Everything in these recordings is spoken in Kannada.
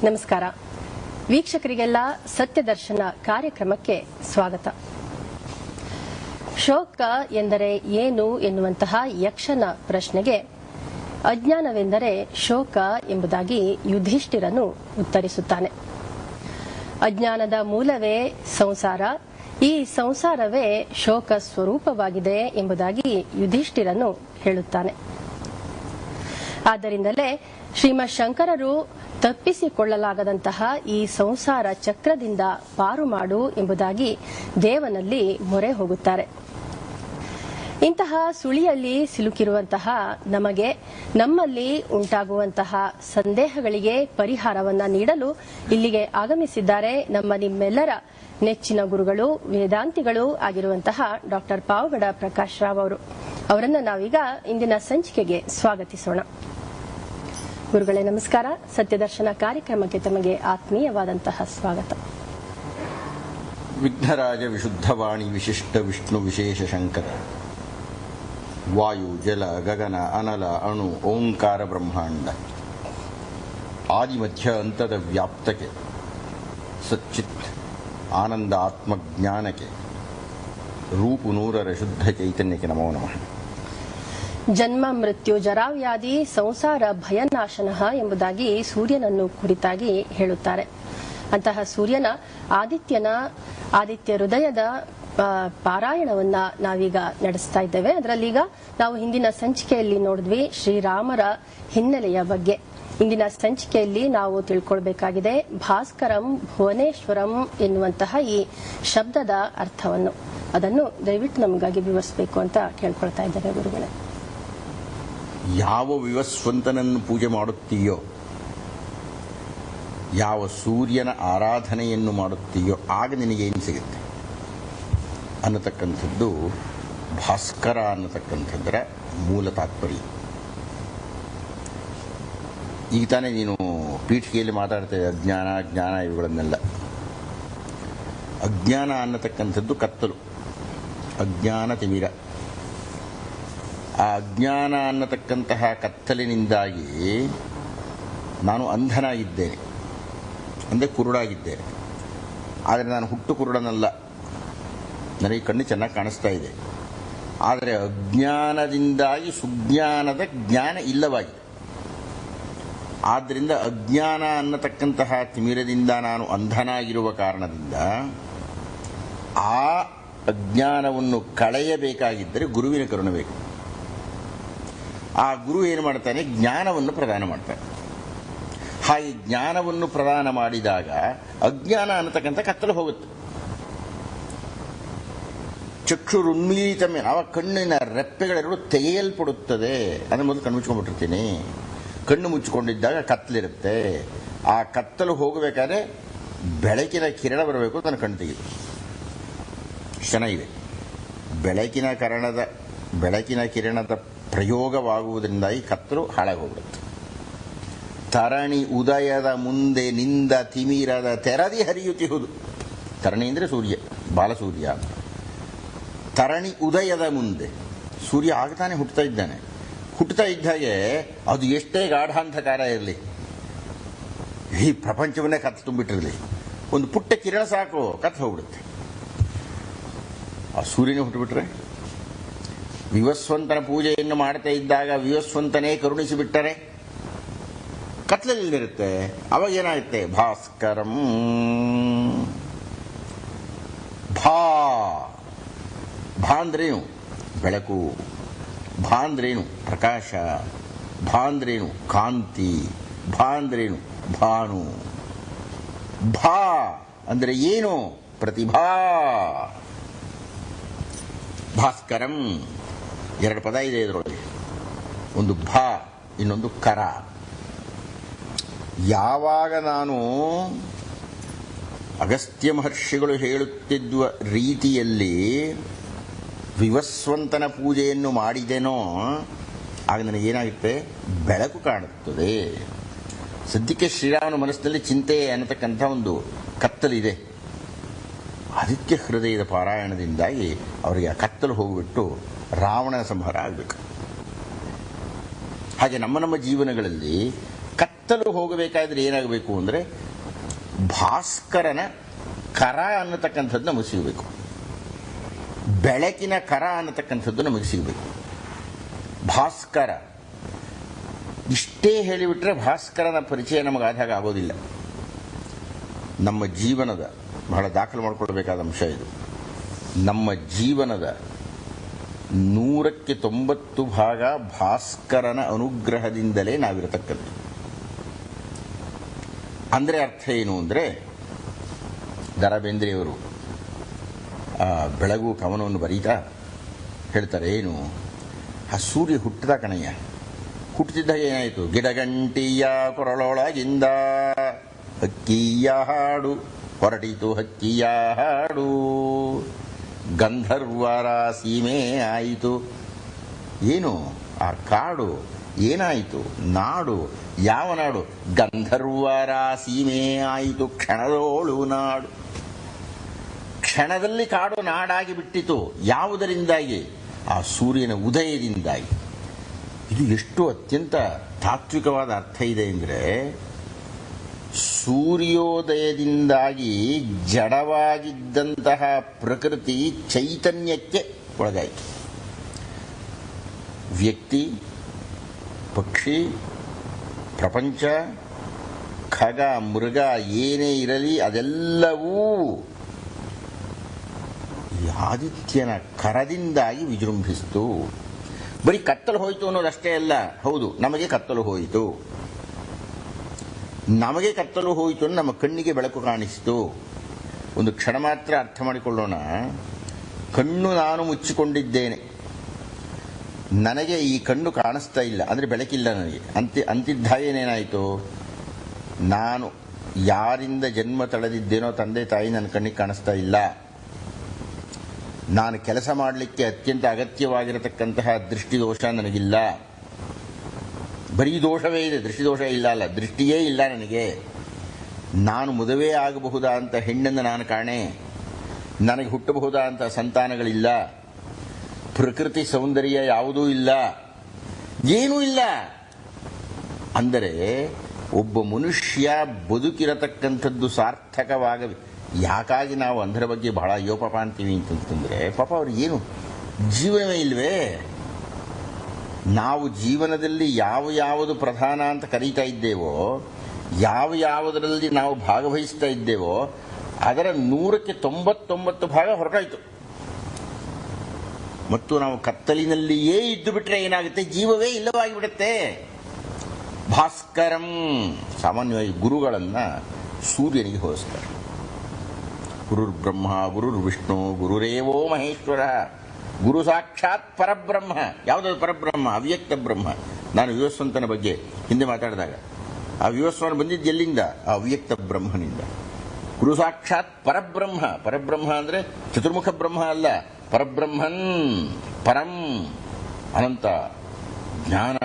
ನಮಸ್ಕಾರ ವೀಕ್ಷಕರಿಗೆಲ್ಲ ಸತ್ಯದರ್ಶನ ಕಾರ್ಯಕ್ರಮಕ್ಕೆ ಸ್ವಾಗತ. ಶೋಕ ಎಂದರೆ ಏನು ಎನ್ನುವಂತಹ ಯಕ್ಷನ ಪ್ರಶ್ನೆಗೆ ಅಜ್ಞಾನವೆಂದರೆ ಶೋಕ ಎಂಬುದಾಗಿ ಯುಧಿಷ್ಠಿರನು ಉತ್ತರಿಸುತ್ತಾನೆ. ಅಜ್ಞಾನದ ಮೂಲವೇ ಸಂಸಾರ, ಈ ಸಂಸಾರವೇ ಶೋಕ ಸ್ವರೂಪವಾಗಿದೆ ಎಂಬುದಾಗಿ ಯುಧಿಷ್ಠಿರನು ಹೇಳುತ್ತಾನೆ. ಆದ್ದರಿಂದಲೇ ಶ್ರೀಮತ್ ಶಂಕರರು ತಪ್ಪಿಸಿಕೊಳ್ಳಲಾಗದಂತಹ ಈ ಸಂಸಾರ ಚಕ್ರದಿಂದ ಪಾರು ಮಾಡು ಎಂಬುದಾಗಿ ದೇವನಲ್ಲಿ ಮೊರೆ ಹೋಗುತ್ತಾರೆ. ಇಂತಹ ಸುಳಿಯಲ್ಲಿ ಸಿಲುಕಿರುವಂತಹ ನಮಗೆ ನಮ್ಮಲ್ಲಿ ಉಂಟಾಗುವಂತಹ ಸಂದೇಹಗಳಿಗೆ ಪರಿಹಾರವನ್ನ ನೀಡಲು ಇಲ್ಲಿಗೆ ಆಗಮಿಸಿದ್ದಾರೆ ನಿಮ್ಮೆಲ್ಲರ ನೆಚ್ಚಿನ ಗುರುಗಳು, ವೇದಾಂತಿಗಳು ಆಗಿರುವಂತಹ ಡಾಕ್ಟರ್ ಪಾವಗಡ ಪ್ರಕಾಶ್ ರಾವ್ ಅವರು. ಅವರನ್ನು ನಾವೀಗ ಇಂದಿನ ಸಂಚಿಕೆಗೆ ಸ್ವಾಗತಿಸೋಣ. ಗುರುಗಳೇ ನಮಸ್ಕಾರ. ಸತ್ಯದರ್ಶನ ಕಾರ್ಯಕ್ರಮಕ್ಕೆ ತಮಗೆ ಆತ್ಮೀಯವಾದಂತಹ ಸ್ವಾಗತ. ವಿಘ್ನರಾಜ ವಿಶುದ್ಧವಾಣಿ ವಿಶಿಷ್ಟ ವಿಷ್ಣು ವಿಶೇಷ ಶಂಕರ ವಾಯು ಜಲ ಗಗನ ಅನಲ ಅಣು ಓಂಕಾರ ಬ್ರಹ್ಮಾಂಡ ಆದಿಮಧ್ಯ ಅಂತದ ವ್ಯಾಪ್ತಕ್ಕೆ ಸಚ್ಚಿತ್ ಆನಂದ ಆತ್ಮಜ್ಞಾನಕ್ಕೆ ರೂಪು ನೂರರ ಶುದ್ಧ ಚೈತನ್ಯಕ್ಕೆ ನಮೋ ನಮಃ. ಜನ್ಮ ಮೃತ್ಯು ಜರಾವ್ಯಾಧಿ ಸಂಸಾರ ಭಯನಾಶನ ಎಂಬುದಾಗಿ ಸೂರ್ಯನನ್ನು ಕುರಿತಾಗಿ ಹೇಳುತ್ತಾರೆ. ಅಂತಹ ಸೂರ್ಯನ ಆದಿತ್ಯ ಹೃದಯದ ಪಾರಾಯಣವನ್ನ ನಾವೀಗ ನಡೆಸ್ತಾ ಇದ್ದೇವೆ. ಅದರಲ್ಲೀಗ ನಾವು ಹಿಂದಿನ ಸಂಚಿಕೆಯಲ್ಲಿ ನೋಡಿದ್ವಿ ಶ್ರೀರಾಮರ ಹಿನ್ನೆಲೆಯ ಬಗ್ಗೆ. ಇಂದಿನ ಸಂಚಿಕೆಯಲ್ಲಿ ನಾವು ತಿಳ್ಕೊಳ್ಬೇಕಾಗಿದೆ ಭಾಸ್ಕರಂ ಭುವನೇಶ್ವರಂ ಎನ್ನುವಂತಹ ಈ ಶಬ್ದದ ಅರ್ಥವನ್ನು. ಅದನ್ನು ದಯವಿಟ್ಟು ನಮಗಾಗಿ ವಿವರಿಸಬೇಕು ಅಂತ ಕೇಳ್ಕೊಳ್ತಾ ಇದ್ದೇವೆ ಗುರುಗಳೇ. ಯಾವ ವಿವಸ್ವಂತನನ್ನು ಪೂಜೆ ಮಾಡುತ್ತೀಯೋ, ಯಾವ ಸೂರ್ಯನ ಆರಾಧನೆಯನ್ನು ಮಾಡುತ್ತೀಯೋ ಆಗ ನಿನಗೇನು ಸಿಗುತ್ತೆ ಅನ್ನತಕ್ಕಂಥದ್ದು ಭಾಸ್ಕರ ಅನ್ನತಕ್ಕಂಥದ್ದರ ಮೂಲ ತಾತ್ಪರ್ಯ. ಈಗ ತಾನೇ ನೀನು ಪೀಠಿಕೆಯಲ್ಲಿ ಮಾತಾಡ್ತೇವೆ ಅಜ್ಞಾನ ಜ್ಞಾನ ಇವುಗಳನ್ನೆಲ್ಲ. ಅಜ್ಞಾನ ಅನ್ನತಕ್ಕಂಥದ್ದು ಕತ್ತಲು, ಅಜ್ಞಾನ ತಿಮಿರ. ಆ ಅಜ್ಞಾನ ಅನ್ನತಕ್ಕಂತಹ ಕತ್ತಲಿನಿಂದಾಗಿ ನಾನು ಅಂಧನಾಗಿದ್ದೇನೆ, ಅಂದರೆ ಕುರುಡಾಗಿದ್ದೇನೆ. ಆದರೆ ನಾನು ಹುಟ್ಟು ಕುರುಡನಲ್ಲ, ನನಗೆ ಕಣ್ಣು ಚೆನ್ನಾಗಿ ಕಾಣಿಸ್ತಾ ಇದೆ. ಆದರೆ ಅಜ್ಞಾನದಿಂದಾಗಿ ಸುಜ್ಞಾನದ ಜ್ಞಾನ ಇಲ್ಲವಾಗಿದೆ. ಆದ್ದರಿಂದ ಅಜ್ಞಾನ ಅನ್ನತಕ್ಕಂತಹ ತಿಮಿರದಿಂದ ನಾನು ಅಂಧನಾಗಿರುವ ಕಾರಣದಿಂದ ಆ ಅಜ್ಞಾನವನ್ನು ಕಳೆಯಬೇಕಾಗಿದ್ದರೆ ಗುರುವಿನ ಕರುಣೆ ಬೇಕು. ಆ ಗುರು ಏನು ಮಾಡ್ತಾನೆ? ಜ್ಞಾನವನ್ನು ಪ್ರದಾನ ಮಾಡ್ತಾನೆ. ಹಾಗೆ ಜ್ಞಾನವನ್ನು ಪ್ರದಾನ ಮಾಡಿದಾಗ ಅಜ್ಞಾನ ಅನ್ನತಕ್ಕಂಥ ಕತ್ತಲು ಹೋಗುತ್ತೆ. ಚಕ್ಷುರುನ್ಮೀಲಿತ ಮೇಲೆ ಆವಾಗ ಕಣ್ಣಿನ ರೆಪ್ಪೆಗಳೆರಡು ತೆಗೆಯಲ್ಪಡುತ್ತದೆ. ಅದರ ಮೊದಲು ಕಣ್ಣು ಮುಚ್ಕೊಂಡ್ಬಿಟ್ಟಿರ್ತೀನಿ. ಕಣ್ಣು ಮುಚ್ಚಿಕೊಂಡಿದ್ದಾಗ ಕತ್ತಲಿರುತ್ತೆ. ಆ ಕತ್ತಲು ಹೋಗಬೇಕಾದ್ರೆ ಬೆಳಕಿನ ಕಿರಣ ಬರಬೇಕು, ನನ್ನ ಕಣ್ಣು ತೆಗೆದು ಚೆನ್ನಾಗಿದೆ. ಬೆಳಕಿನ ಕಿರಣದ ಪ್ರಯೋಗವಾಗುವುದರಿಂದಾಗಿ ಕತ್ತಲು ಹಾಳಾಗೋಗ್ಬಿಡುತ್ತೆ. ತರಣಿ ಉದಯದ ಮುಂದೆ ನಿಂದ ತಿಮಿರದ ತೆರದಿ ಹರಿಯುತ್ತಿಹುದು. ತರಣಿ ಅಂದರೆ ಸೂರ್ಯ, ಬಾಲಸೂರ್ಯ. ತರಣಿ ಉದಯದ ಮುಂದೆ ಸೂರ್ಯ ಆಗ್ತಾನೆ ಹುಟ್ಟುತ್ತಾ ಇದ್ದಾನೆ. ಹುಟ್ಟುತ್ತಾ ಇದ್ದಾಗೆ ಅದು ಎಷ್ಟೇ ಗಾಢಾಂಧಕಾರ ಇರಲಿ, ಈ ಪ್ರಪಂಚವನ್ನೇ ಕತ್ತು ತುಂಬಿಟ್ಟಿರಲಿ, ಒಂದು ಪುಟ್ಟ ಕಿರಣ ಸಾಕು ಕತ್ತು ಹೋಗ್ಬಿಡುತ್ತೆ. ಆ ಸೂರ್ಯನೇ ಹುಟ್ಟುಬಿಟ್ರೆ, ವಿವಸ್ವಂತನ ಪೂಜೆಯನ್ನು ಮಾಡ್ತಾ ಇದ್ದಾಗ ವಿವಸ್ವಂತನೇ ಕರುಣಿಸಿಬಿಟ್ಟರೆ ಕತ್ಲಲ್ಲಿರುತ್ತೆ. ಅವಾಗ ಏನಾಗುತ್ತೆ? ಭಾಸ್ಕರಂ. ಭಾ ಅಂದ್ರೇನು? ಬೆಳಕು. ಭಾ ಅಂದ್ರೇನು? ಪ್ರಕಾಶ. ಭಾ ಅಂದ್ರೇನು? ಕಾಂತಿ. ಭಾ ಅಂದ್ರೇನು? ಭಾನು. ಭಾ ಅಂದರೆ ಏನು? ಪ್ರತಿಭಾ. ಭಾಸ್ಕರಂ ಎರಡು ಪದ ಇದೆ ಇದರೊಳಗೆ. ಒಂದು ಭಾ, ಇನ್ನೊಂದು ಕರ. ಯಾವಾಗ ನಾನು ಅಗಸ್ತ್ಯ ಮಹರ್ಷಿಗಳು ಹೇಳುತ್ತಿದ್ದ ರೀತಿಯಲ್ಲಿ ವಿವಸ್ವಂತನ ಪೂಜೆಯನ್ನು ಮಾಡಿದೆನೋ ಆಗ ನನಗೇನಾಗುತ್ತೆ? ಬೆಳಕು ಕಾಣುತ್ತದೆ. ಸದ್ಯಕ್ಕೆ ಶ್ರೀರಾಮನ ಮನಸ್ಸಿನಲ್ಲಿ ಚಿಂತೆ ಅನ್ನತಕ್ಕಂಥ ಒಂದು ಕತ್ತಲಿದೆ. ಆದಿತ್ಯ ಹೃದಯದ ಪಾರಾಯಣದಿಂದಾಗಿ ಅವರಿಗೆ ಆ ಕತ್ತಲು ಹೋಗಿಬಿಟ್ಟು ರಾವಣನ ಸಂಹಾರ ಆಗಬೇಕು. ಹಾಗೆ ನಮ್ಮ ಜೀವನಗಳಲ್ಲಿ ಕತ್ತಲು ಹೋಗಬೇಕಾದ್ರೆ ಏನಾಗಬೇಕು ಅಂದರೆ ಭಾಸ್ಕರನ ಕರ ಅನ್ನತಕ್ಕಂಥದ್ದು ನಮಗೆ ಸಿಗಬೇಕು, ಬೆಳಕಿನ ಕರ ಅನ್ನತಕ್ಕಂಥದ್ದು ನಮಗೆ ಸಿಗಬೇಕು. ಭಾಸ್ಕರ ಇಷ್ಟೇ ಹೇಳಿಬಿಟ್ರೆ ಭಾಸ್ಕರನ ಪರಿಚಯ ನಮಗಾದಾಗ ಆಗೋದಿಲ್ಲ. ನಮ್ಮ ಜೀವನದ ಬಹಳ ದಾಖಲು ಮಾಡಿಕೊಳ್ಬೇಕಾದ ಅಂಶ ಇದು. ನಮ್ಮ ಜೀವನದ 190% ಭಾಸ್ಕರನ ಅನುಗ್ರಹದಿಂದಲೇ ನಾವಿರತಕ್ಕದ್ದು. ಅಂದರೆ ಅರ್ಥ ಏನು ಅಂದರೆ, ದ ರಾ ಬೇಂದ್ರೆಯವರು ಬೆಳಗು ಕವನವನ್ನು ಬರೀತಾ ಹೇಳ್ತಾರೆ, ಏನು ಆ ಸೂರ್ಯ ಹುಟ್ಟಿದ ಕಣಯ್ಯ, ಹುಟ್ಟುತ್ತಿದ್ದಾಗ ಏನಾಯಿತು, ಗಿಡಗಂಟಿಯ ಕೊರಳೊಳಗಿಂದ ಹಕ್ಕಿಯ ಹಾಡು ಹೊರಟಿತು, ಹಕ್ಕಿಯ ಹಾಡು ಗಂಧರ್ವರ ಸೀಮೆ ಆಯಿತು. ಏನು ಆ ಕಾಡು ಏನಾಯಿತು, ನಾಡು ಯಾವ ನಾಡು, ಗಂಧರ್ವರ ಸೀಮೆ ಆಯಿತು, ಕ್ಷಣದೋಳು ನಾಡು. ಕ್ಷಣದಲ್ಲಿ ಕಾಡು ನಾಡಾಗಿ ಬಿಟ್ಟಿತು. ಯಾವುದರಿಂದಾಗಿ? ಆ ಸೂರ್ಯನ ಉದಯದಿಂದಾಗಿ. ಇದು ಎಷ್ಟು ಅತ್ಯಂತ ತಾತ್ವಿಕವಾದ ಅರ್ಥ ಇದೆ ಅಂದರೆ, ಸೂರ್ಯೋದಯದಿಂದಾಗಿ ಜಡವಾಗಿದ್ದಂತಹ ಪ್ರಕೃತಿ ಚೈತನ್ಯಕ್ಕೆ ಒಳಗಾಯಿತು. ವ್ಯಕ್ತಿ, ಪಕ್ಷಿ, ಪ್ರಪಂಚ, ಖಗ, ಮೃಗ ಏನೇ ಇರಲಿ ಅದೆಲ್ಲವೂ ಈ ಆದಿತ್ಯನ ಕರದಿಂದಾಗಿ ವಿಜೃಂಭಿಸಿತು. ಬರೀ ಕತ್ತಲು ಹೋಯಿತು ಅನ್ನೋದಷ್ಟೇ ಅಲ್ಲ. ಹೌದು, ನಮಗೆ ಕತ್ತಲು ಹೋಯಿತು. ನಮಗೆ ಕತ್ತಲು ಹೋಯಿತು, ನಮ್ಮ ಕಣ್ಣಿಗೆ ಬೆಳಕು ಕಾಣಿಸಿತು. ಒಂದು ಕ್ಷಣ ಮಾತ್ರ ಅರ್ಥ ಮಾಡಿಕೊಳ್ಳೋಣ. ಕಣ್ಣು ನಾನು ಮುಚ್ಚಿಕೊಂಡಿದ್ದೇನೆ, ನನಗೆ ಈ ಕಣ್ಣು ಕಾಣಿಸ್ತಾ ಇಲ್ಲ, ಅಂದರೆ ಬೆಳಕಿಲ್ಲ ನನಗೆ. ಅಂತಿದ್ದಾಗೇನೇನಾಯಿತು, ನಾನು ಯಾರಿಂದ ಜನ್ಮ ತಳೆದಿದ್ದೇನೋ ತಂದೆ ತಾಯಿ ನನ್ನ ಕಣ್ಣಿಗೆ ಕಾಣಿಸ್ತಾ ಇಲ್ಲ. ನಾನು ಕೆಲಸ ಮಾಡಲಿಕ್ಕೆ ಅತ್ಯಂತ ಅಗತ್ಯವಾಗಿರತಕ್ಕಂತಹ ದೃಷ್ಟಿದೋಷ ನನಗಿಲ್ಲ. ಬರೀ ದೋಷವೇ ಇದೆ, ದೃಷ್ಟಿದೋಷ ಇಲ್ಲ ಅಲ್ಲ, ದೃಷ್ಟಿಯೇ ಇಲ್ಲ ನನಗೆ. ನಾನು ಮದುವೆ ಆಗಬಹುದಾ ಅಂತ ಹೆಣ್ಣನ್ನು ನಾನು ಕಾಣೆ, ನನಗೆ ಹುಟ್ಟಬಹುದಾ ಅಂತ ಸಂತಾನಗಳಿಲ್ಲ, ಪ್ರಕೃತಿ ಸೌಂದರ್ಯ ಯಾವುದೂ ಇಲ್ಲ, ಏನೂ ಇಲ್ಲ. ಅಂದರೆ ಒಬ್ಬ ಮನುಷ್ಯ ಬದುಕಿರತಕ್ಕಂಥದ್ದು ಸಾರ್ಥಕವಾಗಬೇಕು. ಯಾಕಾಗಿ ನಾವು ಅಂಧರ ಬಗ್ಗೆ ಬಹಳ ಯೋಪಾಪ ಅಂತೀವಿ ಅಂತಂತಂದರೆ, ಪಾಪ ಅವ್ರಿಗೆ ಏನು ಜೀವನವೇ ಇಲ್ವೇ? ನಾವು ಜೀವನದಲ್ಲಿ ಯಾವುದು ಪ್ರಧಾನ ಅಂತ ಕರೀತಾ ಇದ್ದೇವೋ, ಯಾವುದರಲ್ಲಿ ನಾವು ಭಾಗವಹಿಸ್ತಾ ಇದ್ದೇವೋ ಅದರ 199% ಹೊರಟಾಯಿತು. ಮತ್ತು ನಾವು ಕತ್ತಲಿನಲ್ಲಿಯೇ ಇದ್ದು ಬಿಟ್ರೆ ಏನಾಗುತ್ತೆ, ಜೀವವೇ ಇಲ್ಲವಾಗಿಬಿಡುತ್ತೆ. ಭಾಸ್ಕರಂ ಸಾಮಾನ್ಯವಾಗಿ ಗುರುಗಳನ್ನು ಸೂರ್ಯನಿಗೆ ಹೋಲಿಸ್ತಾರೆ. ಗುರುರ್ ಬ್ರಹ್ಮ ಗುರುರ್ ವಿಷ್ಣು ಗುರುರೇವೋ ಮಹೇಶ್ವರ. ಗುರು ಸಾಕ್ಷಾತ್ ಪರಬ್ರಹ್ಮ. ಯಾವುದಾದ್ರು ಪರಬ್ರಹ್ಮ? ಅವ್ಯಕ್ತ ಬ್ರಹ್ಮ. ನಾನು ವಿವಸ್ವಂತನ ಬಗ್ಗೆ ಹಿಂದೆ ಮಾತಾಡಿದಾಗ, ಆ ವಿವಸ್ವಾನ ಬಂದಿದ್ದು ಎಲ್ಲಿಂದ? ಆ ಅವ್ಯಕ್ತ ಬ್ರಹ್ಮನಿಂದ. ಗುರು ಸಾಕ್ಷಾತ್ ಪರಬ್ರಹ್ಮ. ಪರಬ್ರಹ್ಮ ಅಂದರೆ ಚತುರ್ಮುಖ ಬ್ರಹ್ಮ ಅಲ್ಲ, ಪರಬ್ರಹ್ಮನ್, ಪರಂ, ಅನಂತ, ಜ್ಞಾನ,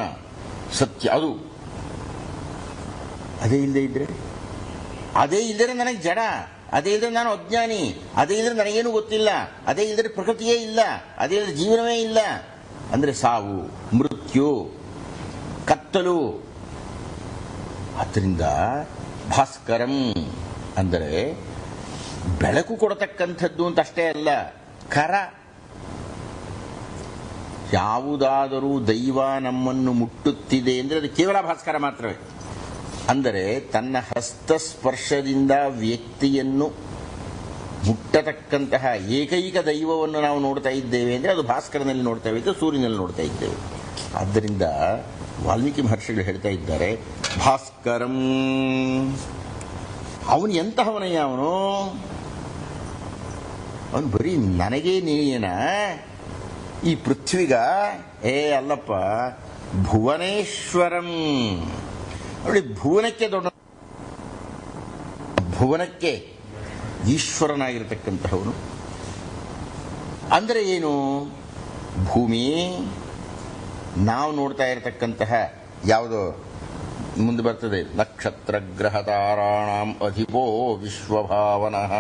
ಸತ್ಯ. ಅದು ಅದೇ ಇಲ್ಲದೆ ನನಗೆ ಜಡ, ಅದೇ ಇಲ್ಲದೆ ನಾನು ಅಜ್ಞಾನಿ, ಅದೇ ಇಲ್ಲದೆ ನನಗೇನು ಗೊತ್ತಿಲ್ಲ, ಅದೇ ಇಲ್ಲದೆ ಪ್ರಕೃತಿಯೇ ಇಲ್ಲ, ಅದೇ ಇಲ್ಲದೆ ಜೀವನವೇ ಇಲ್ಲ. ಅಂದರೆ ಸಾವು, ಮೃತ್ಯು, ಕತ್ತಲು. ಆದ್ದರಿಂದ ಭಾಸ್ಕರಂ ಅಂದರೆ ಬೆಳಕು ಕೊಡತಕ್ಕಂಥದ್ದು ಅಂತ ಅಷ್ಟೇ ಅಲ್ಲ, ಕರ. ಯಾವುದಾದರೂ ದೈವ ನಮ್ಮನ್ನು ಮುಟ್ಟುತ್ತಿದೆ ಅಂದರೆ ಅದು ಕೇವಲ ಭಾಸ್ಕರ ಮಾತ್ರವೇ. ಅಂದರೆ ತನ್ನ ಹಸ್ತಸ್ಪರ್ಶದಿಂದ ವ್ಯಕ್ತಿಯನ್ನು ಮುಟ್ಟತಕ್ಕಂತಹ ಏಕೈಕ ದೈವವನ್ನು ನಾವು ನೋಡ್ತಾ ಇದ್ದೇವೆ ಅಂದರೆ ಅದು ಭಾಸ್ಕರನಲ್ಲಿ ನೋಡ್ತಾ ಇದ್ದೇವೆ, ಸೂರ್ಯನಲ್ಲಿ ನೋಡ್ತಾ ಇದ್ದೇವೆ. ಆದ್ದರಿಂದ ವಾಲ್ಮೀಕಿ ಮಹರ್ಷಿಗಳು ಹೇಳ್ತಾ ಇದ್ದಾರೆ, ಭಾಸ್ಕರಂ. ಅವನು ಎಂತಹವನಯ್ಯ? ಅವನು ಬರೀ ನನಗೇ ನೀನ ಈ ಪೃಥ್ವಿಗ? ಅಲ್ಲಪ್ಪ, ಭುವನೇಶ್ವರಂ. ನೋಡಿ, ಭುವನಕ್ಕೆ ದೊಡ್ಡ, ಭುವನಕ್ಕೆ ಈಶ್ವರನಾಗಿರ್ತಕ್ಕಂತಹವನು. ಅಂದರೆ ಏನು? ಭೂಮಿ ನಾವು ನೋಡ್ತಾ ಇರತಕ್ಕಂತಹ ಯಾವುದೋ ಮುಂದೆ ಬರ್ತದೆ, ನಕ್ಷತ್ರ ಗ್ರಹ ತಾರಾಣಾಂ ಅಧಿಪೋ ವಿಶ್ವಭಾವನಃ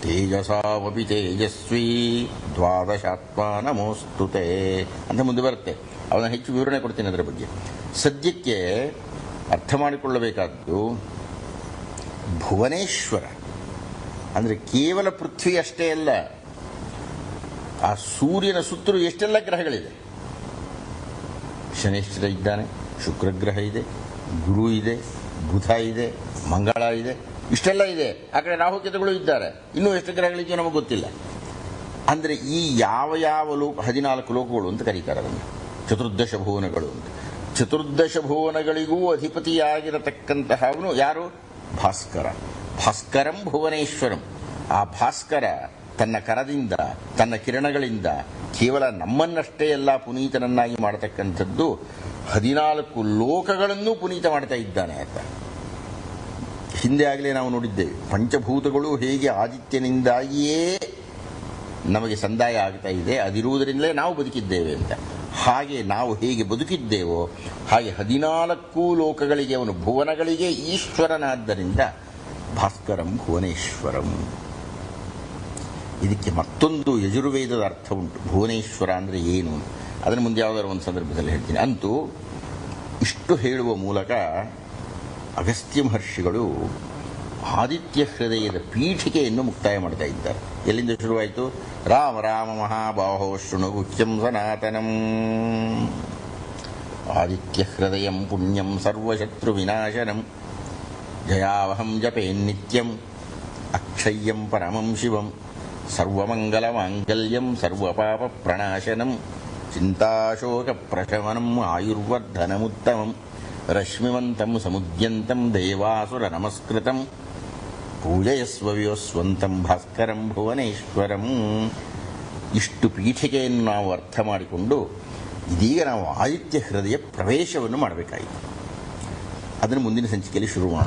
ತೇಜಸಾವಪಿ ತೇಜಸ್ವಿ ದ್ವಾದಶಾತ್ಮ ನಮೋಸ್ತುತೆ ಅಂತ ಮುಂದೆ ಬರುತ್ತೆ. ಅವನ ಹೆಚ್ಚು ವಿವರಣೆ ಕೊಡ್ತೀನಿ ಅದರ ಬಗ್ಗೆ. ಸದ್ಯಕ್ಕೆ ಅರ್ಥ ಮಾಡಿಕೊಳ್ಳಬೇಕಾದ್ದು ಭುವನೇಶ್ವರ ಅಂದರೆ ಕೇವಲ ಪೃಥ್ವಿ ಅಷ್ಟೇ ಅಲ್ಲ, ಆ ಸೂರ್ಯನ ಸುತ್ತಲೂ ಎಷ್ಟೆಲ್ಲ ಗ್ರಹಗಳಿದೆ. ಶನೇಶ್ವರ ಇದ್ದಾನೆ, ಶುಕ್ರ ಗ್ರಹ ಇದೆ, ಗುರು ಇದೆ, ಬುಧ ಇದೆ, ಮಂಗಳ ಇದೆ, ಇಷ್ಟೆಲ್ಲ ಇದೆ. ಆ ಕಡೆ ರಾಹುಕೇತುಗಳು ಇದ್ದಾರೆ. ಇನ್ನೂ ಎಷ್ಟು ಗ್ರಹಗಳಿದೆಯೋ ನಮಗೆ ಗೊತ್ತಿಲ್ಲ. ಅಂದರೆ ಈ ಯಾವ ಯಾವ 14 ಲೋಕಗಳು ಅಂತ ಕರೀತಾರೆ ಅದನ್ನು, ಚತುರ್ದಶ ಭುವನಗಳು ಅಂತ. ಚತುರ್ದಶ ಭುವನಗಳಿಗೂ ಅಧಿಪತಿಯಾಗಿರತಕ್ಕಂತಹವನು ಯಾರು? ಭಾಸ್ಕರ. ಭಾಸ್ಕರಂ ಭುವನೇಶ್ವರಂ. ಆ ಭಾಸ್ಕರ ತನ್ನ ಕರದಿಂದ, ತನ್ನ ಕಿರಣಗಳಿಂದ ಕೇವಲ ನಮ್ಮನ್ನಷ್ಟೇ ಎಲ್ಲ ಪುನೀತನನ್ನಾಗಿ ಮಾಡತಕ್ಕಂಥದ್ದು 14 ಲೋಕಗಳನ್ನೂ ಪುನೀತ ಮಾಡ್ತಾ ಇದ್ದಾನೆ ಅಂತ. ಹಿಂದೆ ಆಗಲೇ ನಾವು ನೋಡಿದ್ದೇವೆ, ಪಂಚಭೂತಗಳು ಹೇಗೆ ಆದಿತ್ಯನಿಂದಾಗಿಯೇ ನಮಗೆ ಸಂದಾಯ ಆಗ್ತಾ ಇದೆ, ಅದಿರುವುದರಿಂದಲೇ ನಾವು ಬದುಕಿದ್ದೇವೆ ಅಂತ. ಹಾಗೆ ನಾವು ಹೇಗೆ ಬದುಕಿದ್ದೇವೋ ಹಾಗೆ 14 ಲೋಕಗಳಿಗೆ ಅವನು, ಭುವನಗಳಿಗೆ ಈಶ್ವರನಾದ್ದರಿಂದ ಭಾಸ್ಕರಂ ಭುವನೇಶ್ವರಂ. ಇದಕ್ಕೆ ಮತ್ತೊಂದು ಯಜುರ್ವೇದದ ಅರ್ಥ ಉಂಟು. ಭುವನೇಶ್ವರ ಅಂದರೆ ಏನು, ಅದನ್ನು ಮುಂದೆ ಯಾವುದಾದ್ರು ಒಂದು ಸಂದರ್ಭದಲ್ಲಿ ಹೇಳ್ತೀನಿ. ಅಂತೂ ಇಷ್ಟು ಹೇಳುವ ಮೂಲಕ ಅಗಸ್ತ್ಯ ಮಹರ್ಷಿಗಳು ಆದಿತ್ಯ ಹೃದಯದ ಪೀಠಿಕೆಯನ್ನು ಮುಕ್ತಾಯ ಮಾಡ್ತಾ ಇದ್ದಾರೆ. ಎಲ್ಲಿಂದ ಶುರುವಾಯಿತು? ರಾಮ ರಾಮ ಮಹಾಬಾಹೋ ಶೃಣು ಗುಹ್ಯಂ ಸನಾತನಂ. ಆದಿತ್ಯ ಹೃದಯಂ ಪುಣ್ಯಂ ಸರ್ವಶತ್ರು ವಿನಾಶನಂ ಜಯಾವಹಂ ಜಪೇನ್ನಿತ್ಯಂ ಅಕ್ಷಯ್ಯಂ ಪರಮಂ ಶಿವಂ ಸರ್ವಮಂಗಲ ಮಾಂಗಲ್ಯಂ ಸರ್ವಪಾಪ ಪ್ರಣಾಶನಂ ಚಿಂತಾಶೋಕ ಪ್ರಶಮನಂ ಆಯುರ್ವರ್ಧನಮುತ್ತಮಂ ರಶ್ಮಿವಂತಂ ಸಮುದ್ಯಂತಂ ದೇವಾಸುರ ನಮಸ್ಕೃತಂ ಪೂಜಯಸ್ವ ವಿವಸ್ವಂತಂ ಭಾಸ್ಕರಂ ಭುವನೇಶ್ವರಂ. ಇಷ್ಟು ಪೀಠಿಕೆಯನ್ನು ನಾವು ಅರ್ಥ ಮಾಡಿಕೊಂಡು ಇದೀಗ ನಾವು ಆದಿತ್ಯ ಹೃದಯ ಪ್ರವೇಶವನ್ನು ಮಾಡಬೇಕಾಯಿತು. ಅದನ್ನು ಮುಂದಿನ ಸಂಚಿಕೆಯಲ್ಲಿ ಶುರು ಮಾಡೋಣ.